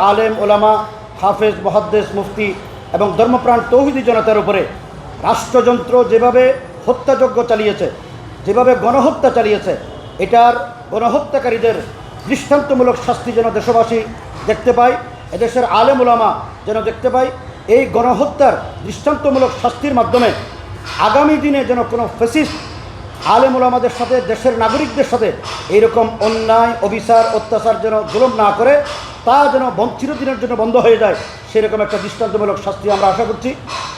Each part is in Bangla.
আলেম ওলামা হাফেজ মুহাদ্দিস মুফতি এবং ধর্মপ্রাণ তৌহিদি জনতার উপরে রাষ্ট্রযন্ত্র যেভাবে হত্যাযজ্ঞ চালিয়েছে, যেভাবে গণহত্যা চালিয়েছে, এটার গণহত্যাকারীদের দৃষ্টান্তমূলক শাস্তি যেন দেশবাসী দেখতে পায়, এদেশের আলেম ওলামা যেন দেখতে পায়। এই গণহত্যার দৃষ্টান্তমূলক শাস্তির মাধ্যমে আগামী দিনে যেন কোনো ফ্যাসিস্ট আলেম ওলামাদের সাথে, দেশের নাগরিকদের সাথে এইরকম অন্যায় অবিচার অত্যাচার যেন জুলুম না করে, তা যেন চিরদিনের জন্য বন্ধ হয়ে যায়, সেরকম একটা দৃষ্টান্তমূলক শাস্তি আমরা আশা করছি।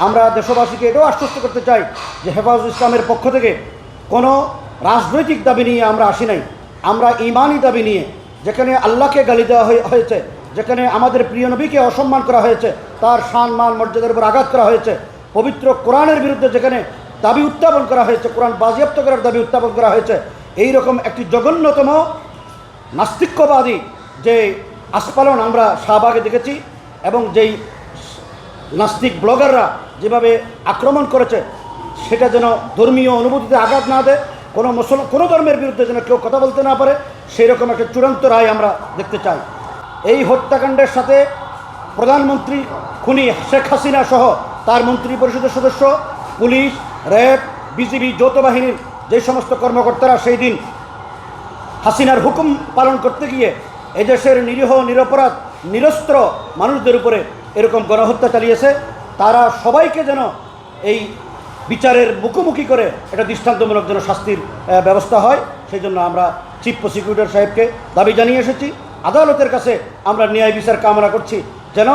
আমরা দেশবাসীকে এটাও আশ্বস্ত করতে চাই যে হেফাজত ইসলামের পক্ষ থেকে কোনো রাজনৈতিক দাবি নিয়ে আমরা আসি নাই। আমরা ঈমানি দাবি নিয়ে, যেখানে আল্লাহকে গালি দেওয়া হয়েছে, যেখানে আমাদের প্রিয় নবীকে অসম্মান করা হয়েছে, তার শান মান মর্যাদার উপর আঘাত করা হয়েছে, পবিত্র কোরআনের বিরুদ্ধে যেখানে দাবি উত্থাপন করা হয়েছে, কোরআন বাজেয়াপ্ত করার দাবি উত্থাপন করা হয়েছে, এই রকম একটি জঘন্যতম নাস্তিক্যবাদী যে আস্ফালন আমরা শাহবাগে দেখেছি, এবং যেই নাস্তিক ব্লগাররা যেভাবে আক্রমণ করেছে, সেটা যেন ধর্মীয় অনুভূতিতে আঘাত না দেয়, কোনো ধর্মের বিরুদ্ধে যেন কেউ কথা বলতে না পারে, সেই রকম একটা চূড়ান্ত রায় আমরা দেখতে চাই। এই হত্যাকাণ্ডের সাথে প্রধানমন্ত্রী খুনি শেখ হাসিনা সহ তার মন্ত্রী পরিষদের সদস্য, পুলিশ, র্যাব, বিজিবি, যৌথ বাহিনীর যে সমস্ত কর্মকর্তারা সেই দিন হাসিনার হুকুম পালন করতে গিয়ে এদেশের নিরীহ নিরপরাধ নিরস্ত্র মানুষদের উপরে এরকম গণহত্যা চালিয়েছে, তারা সবাইকে যেন এই বিচারের মুখোমুখি করে এটা দৃষ্টান্তমূলক যেন শাস্তির ব্যবস্থা হয়, সেই জন্য আমরা চিফ প্রসিকিউটর সাহেবকে দাবি জানিয়ে এসেছি। আদালতের কাছে আমরা ন্যায় বিচার কামনা করছি, যেন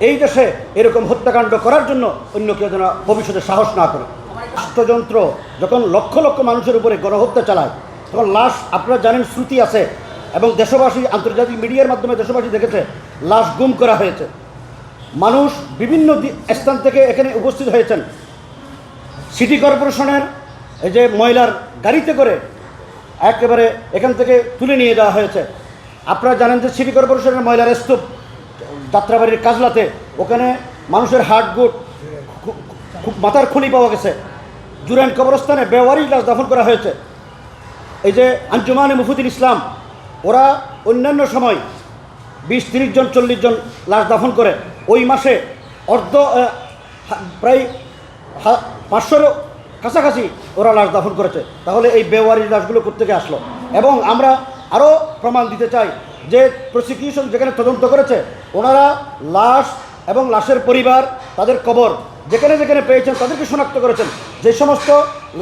এই দেশে এরকম হত্যাকাণ্ড করার জন্য অন্য কেউ যেন ভবিষ্যতে সাহস না করে। রাষ্ট্রযন্ত্র যখন লক্ষ লক্ষ মানুষের উপরে গণহত্যা চালায়, তখন লাশ, আপনারা জানেন, শ্রুতি আছে, এবং দেশবাসী আন্তর্জাতিক মিডিয়ার মাধ্যমে দেশবাসী দেখেছে, লাশ গুম করা হয়েছে। মানুষ বিভিন্ন স্থান থেকে এখানে উপস্থিত হয়েছেন। সিটি কর্পোরেশনের এই যে ময়লার গাড়িতে করে একেবারে এখান থেকে তুলে নিয়ে যাওয়া হয়েছে। আপনারা জানেন যে সিটি কর্পোরেশনের ময়লার স্তূপ যাত্রাবাড়ির কাজলাতে, ওখানে মানুষের হাড়গুট, মাথার খুলি পাওয়া গেছে। জুরাইন কবরস্থানে বেওয়ারিশ লাশ দাফন করা হয়েছে। এই যে আঞ্জুমানে মুফতিল ইসলাম, ওরা অন্যান্য সময় 20-30 জন 40 জন লাশ দাফন করে, ওই মাসে প্রায় 500-এর কাছাকাছি ওরা লাশ দাফন করেছে। তাহলে এই বেওয়ারিশ লাশগুলো কোত্থেকে আসলো? এবং আমরা আরও প্রমাণ দিতে চাই যে প্রসিকিউশন যেখানে তদন্ত করেছে, ওনারা লাশ এবং লাশের পরিবার, তাদের কবর যেখানে যেখানে পেয়েছেন তাদেরকে শনাক্ত করেছেন। যে সমস্ত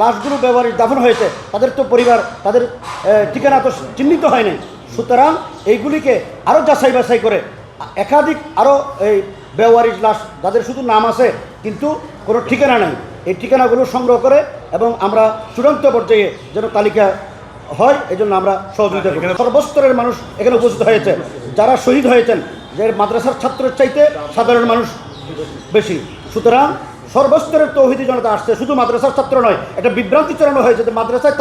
লাশগুলো বেওয়ারিশ দাফন হয়েছে, তাদের তো পরিবার, তাদের ঠিকানা তো চিহ্নিত হয়নি। সুতরাং এইগুলিকে আরও যাচাই বাছাই করে একাধিক আরও এই বেওয়ারিশ লাশ, যাদের শুধু নাম আছে কিন্তু কোনো ঠিকানা নেই, এই ঠিকানাগুলো সংগ্রহ করে এবং আমরা চূড়ান্ত পর্যায়ে যেন তালিকা হয়, এই জন্য আমরা সহযোগিতা করি। সর্বস্তরের মানুষ এখানে উপস্থিত হয়েছে। যারা শহীদ হয়েছেন, যে মাদ্রাসার ছাত্রের চাইতে সাধারণ মানুষ বেশি, সুতরাং সর্বস্তরের তৌহিদি জনতা আসছে, শুধু মাদ্রাসার ছাত্র নয়। এটা বিভ্রান্তি চড়ানো হয়েছে যে মাদ্রাসায়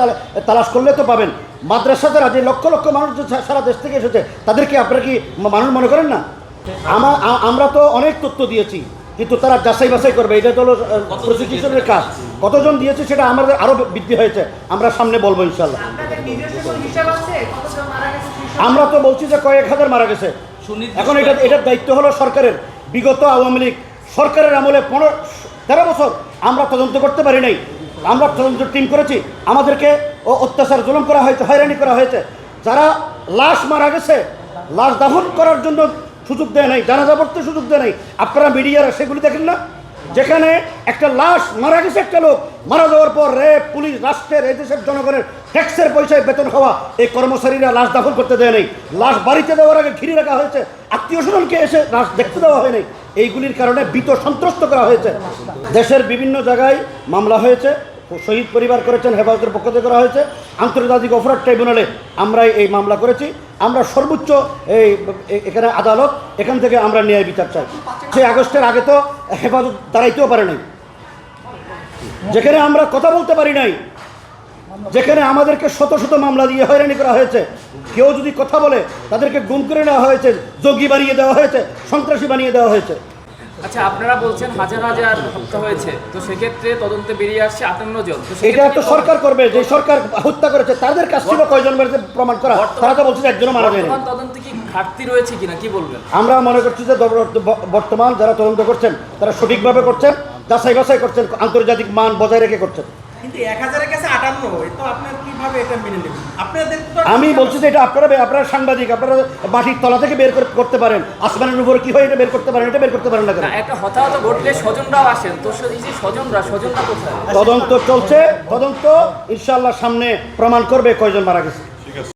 তালাশ করলে তো পাবেন। মাদ্রাসা যারা, যে লক্ষ লক্ষ মানুষ যে সারা দেশ থেকে এসেছে, তাদেরকে আপনারা কি মানুষ মনে করেন না? আমরা তো অনেক তথ্য দিয়েছি, কিন্তু তারা যাচাই বাছাই করবে, এটা হলো প্রসিকিউশনের কাজ। কতজন দিয়েছে সেটা আমাদের আরও বৃদ্ধি হয়েছে, আমরা সামনে বলবো ইনশাল্লাহ। আমরা তো বলছি যে কয়েক হাজার মারা গেছে। এখন এটার দায়িত্ব হলো সরকারের। বিগত আওয়ামী লীগ সরকারের আমলে 13 বছর আমরা তদন্ত করতে পারি নাই। আমরা তদন্ত টিম করেছি, আমাদেরকে অত্যাচার জুলুম করা হয়েছে, হয়রানি করা হয়েছে। যারা লাশ মারা গেছে, লাশ দাফন করার জন্য সুযোগ দেয় নাই, জানাজা পড়তে সুযোগ দেয় নাই। আপনারা মিডিয়ারা সেগুলি দেখেন না? যেখানে একটা লাশ মারা গেছে, একটা লোক মারা যাওয়ার পর র্যাব, পুলিশ, রাষ্ট্রের, এই দেশের জনগণের ট্যাক্সের পয়সায় বেতন খাওয়া এই কর্মচারীরা লাশ দাফন করতে দেয় নাই। লাশ বাড়িতে দেওয়ার আগে ঘিরে রাখা হয়েছে, আত্মীয় স্বজনকে এসে লাশ দেখতে দেওয়া হয় নাই। এইগুলির কারণে ভীত সন্ত্রস্ত করা হয়েছে। দেশের বিভিন্ন জায়গায় মামলা হয়েছে, শহীদ পরিবার করেছেন, হেফাজতের পক্ষ থেকে করা হয়েছে। আন্তর্জাতিক অপরাধ ট্রাইব্যুনালে আমরা এই মামলা করেছি। আমরা সর্বোচ্চ এখানে আদালত, এখান থেকে আমরা ন্যায় বিচার চাই। 6 আগস্টের আগে তো হেফাজত দাঁড়াইতেও পারে নাই, যেখানে আমরা কথা বলতে পারি নাই, যেখানে আমাদেরকে শত শত মামলা দিয়ে হয়রানি করা হয়েছে। কেউ যদি কথা বলে তাদেরকে গুম করে নেওয়া হয়েছে, জঙ্গি বানিয়ে দেওয়া হয়েছে, সন্ত্রাসী বানিয়ে দেওয়া হয়েছে। আচ্ছা, আপনারা বলছেন হাজার হাজার হত্যা হয়েছে, তো সেক্ষেত্রে তদন্তে বেরিয়ে আসছে 58 জন। এটা তো সরকার করবে, যে সরকার হত্যা করেছে তাদের কাছ ছিল কয়জন প্রমাণ করা, তারা তো বলছে একজনও মারা যায়নি। তদন্তে কি ঘাটতি রয়েছে কিনা কি বলবেন? আমরা মনে করছি যে বর্তমান যারা তদন্ত করছেন তারা সঠিকভাবে করছেন, যাচাই বাছাই করছেন, আন্তর্জাতিক মান বজায় রেখে করছেন। কিন্তু 1000-এর কাছে 58, তো আপনার কিভাবে এটা মেনে নেবেন? আপনাদের তো আমি বলছি যে এটা আপনারা সাংবাদিক, আপনারা মাটির তলা থেকে বের করতে পারেন, আসমানের উপরে কি হয় এটা বের করতে পারেন, এটা বের করতে পারেন না কেন? না, একটা হতাহত ঘটলে স্বজনরাও আসেন, তো এই যে স্বজনরা কোথায়? তদন্ত চলছে, তদন্ত ইনশাআল্লাহ সামনে প্রমাণ করবে কয়জন মারা গেছে।